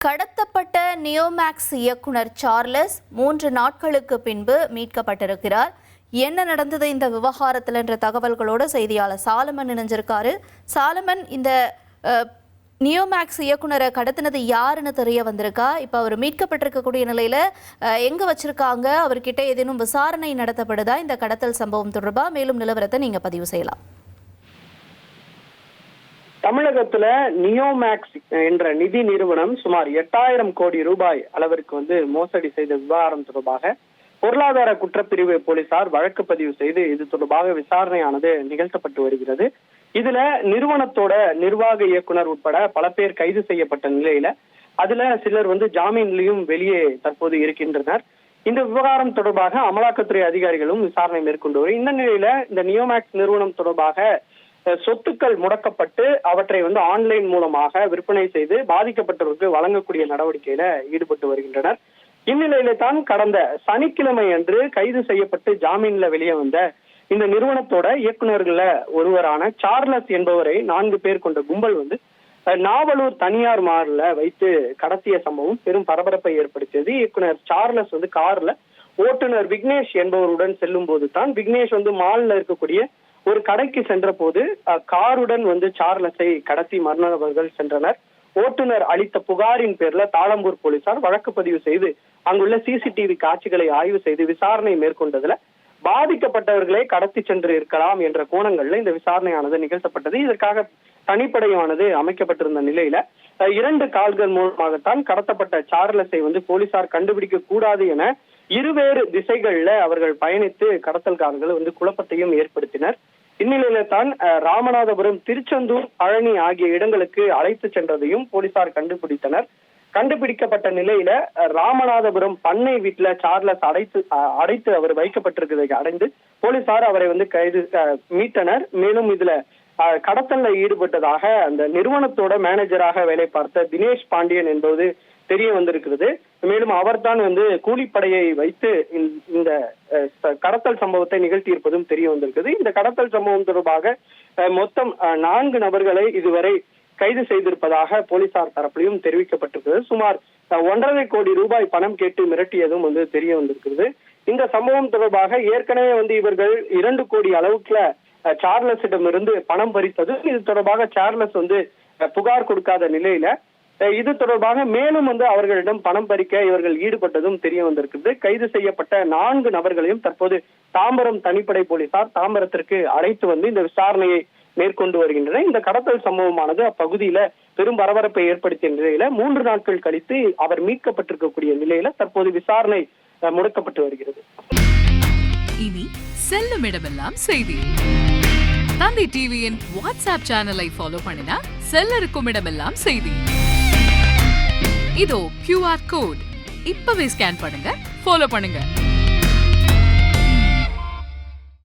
கடத்தப்பட்ட நியோமேக்ஸ் இயக்குனர் சார்லஸ் 3 நாட்களுக்கு பின்பு மீட்கப்பட்டிருக்கிறார். என்ன நடந்தது இந்த விவகாரத்தில் என்ற தகவல்களோடு செய்தியாளர் சாலமன் இணைஞ்சிருக்காரு. சாலமன், இந்த நியோமேக்ஸ் இயக்குனரை கடத்தினது யாருன்னு தெரிய வந்திருக்கா? இப்போ அவர் மீட்கப்பட்டிருக்கக்கூடிய நிலையில எங்க வச்சிருக்காங்க? அவர்கிட்ட ஏதேனும் விசாரணை நடத்தப்படுதா? இந்த கடத்தல் சம்பவம் தொடர்பாக மேலும் நிலவரத்தை நீங்க பதிவு செய்யலாம். தமிழகத்துல நியோமேக்ஸ் என்ற நிதி நிறுவனம் சுமார் 8000 கோடி ரூபாய் அளவிற்கு மோசடி செய்த விவகாரம் தொடர்பாக பொருளாதார குற்றப்பிரிவு போலீசார் வழக்கு பதிவு செய்து இது தொடர்பாக விசாரணையானது நிகழ்த்தப்பட்டு வருகிறது. இதுல நிறுவனத்தோட நிர்வாக இயக்குனர் உட்பட பல பேர் கைது செய்யப்பட்ட நிலையில அதுல சிலர் ஜாமீன்லயும் வெளியே தற்போது இருக்கின்றனர். இந்த விவகாரம் தொடர்பாக அமலாக்கத்துறை அதிகாரிகளும் விசாரணை மேற்கொண்டு வரும். இந்த நிலையில இந்த நியோமேக்ஸ் நிறுவனம் தொடர்பாக சொத்துக்கள் முடக்கப்பட்டு அவற்றை ஆன்லைன் மூலமாக விற்பனை செய்து பாதிக்கப்பட்டவருக்கு வழங்கக்கூடிய நடவடிக்கையில ஈடுபட்டு வருகின்றனர். இந்நிலையில தான் கடந்த சனிக்கிழமை அன்று கைது செய்யப்பட்டு ஜாமீன்ல வெளியே வந்த இந்த நிறுவனத்தோட இயக்குநர்கள ஒருவரான சார்லஸ் என்பவரை 4 பேர் கொண்ட கும்பல் நாவலூர் தனியார் மார்ல வைத்து கடத்திய சம்பவம் பெரும் பரபரப்பை ஏற்படுத்தியது. இயக்குனர் சார்லஸ் கார்ல ஓட்டுநர் விக்னேஷ் என்பவருடன் செல்லும் போது தான் விக்னேஷ் மால்ல இருக்கக்கூடிய ஒரு கடைக்கு சென்ற போது காருடன் சார்லஸை கடத்தி மர்மநபர்கள் சென்றனர். ஓட்டுநர் அளித்த புகாரின் பேர்ல தாளம்பூர் போலீசார் வழக்கு பதிவு செய்து அங்குள்ள சிசிடிவி காட்சிகளை ஆய்வு செய்து விசாரணை மேற்கொண்டதுல பாதிக்கப்பட்டவர்களை கடத்தி சென்று இருக்கலாம் என்ற கோணங்கள்ல இந்த விசாரணையானது நிகழ்த்தப்பட்டது. இதற்காக தனிப்படையானது அமைக்கப்பட்டிருந்த நிலையில 2 கால்கள் மூலமாகத்தான் கடத்தப்பட்ட சார்லஸை போலீசார் கண்டுபிடிக்க கூடாது என இருவேறு திசைகள்ல அவர்கள் பயணித்து கடத்தல்காரர்கள் குழப்பத்தையும் ஏற்படுத்தினர். இந்நிலையில தான் ராமநாதபுரம், திருச்செந்தூர், பழனி ஆகிய இடங்களுக்கு அழைத்து சென்றதையும் போலீசார் கண்டுபிடித்தனர். கண்டுபிடிக்கப்பட்ட நிலையில ராமநாதபுரம் பண்ணை வீட்டுல சார்லஸ் அடைத்து அவர் வைக்கப்பட்டிருக்கிறதை அடைந்து போலீசார் அவரை கைது மீட்டனர். மேலும் இதுல கடத்தல்ல ஈடுபட்டதாக அந்த நிறுவனத்தோட மேனேஜராக வேலை பார்த்த தினேஷ் பாண்டியன் என்பது தெரிய வந்திருக்கிறது. மேலும் அவர்தான் கூலிப்படையை வைத்து இந்த கடத்தல் சம்பவத்தை நிகழ்த்தியிருப்பதும் தெரிய வந்திருக்கிறது. இந்த கடத்தல் சம்பவம் தொடர்பாக மொத்தம் 4 நபர்களை இதுவரை கைது செய்திருப்பதாக போலீசார் தரப்பிலும் தெரிவிக்கப்பட்டிருக்கிறது. சுமார் 1.5 கோடி ரூபாய் பணம் கேட்டு மிரட்டியதும் தெரிய வந்திருக்கிறது. இந்த சம்பவம் தொடர்பாக ஏற்கனவே இவர்கள் 2 கோடி அளவுக்குல சார்லஸிடம் இருந்து பணம் பறித்தது. இது தொடர்பாக சார்லஸ் புகார் கொடுக்காத நிலையில இது தொடர்பாக மேலும் அவர்களிடம் பணம் பறிக்க இவர்கள் ஈடுபட்டதும் தெரிய வந்திருக்கிறது. கைது செய்யப்பட்ட 4 நபர்களையும் தற்போது தாம்பரம் தனிப்படை போலீசார் தாம்பரத்திற்கு அழைத்து இந்த விசாரணையை மேற்கொண்டு வருகின்றனர். இந்த கடத்தல் சம்பவமானது அப்பகுதியில பெரும் பரபரப்பை ஏற்படுத்திய நிலையில 3 நாட்கள் கழித்து அவர் மீட்கப்பட்டிருக்கக்கூடிய நிலையில தற்போது விசாரணை முடக்கப்பட்டு வருகிறது. இனி செல்லும் இடமெல்லாம் செய்தி. தந்தி டிவியின் வாட்ஸ்அப் சேனலை ஃபாலோ பண்ணினா செல்ல இருக்கும் இடமெல்லாம் செய்தி. இதோ QR கோட் இப்பவே ஸ்கேன் பண்ணுங்க, ஃபாலோ பண்ணுங்க.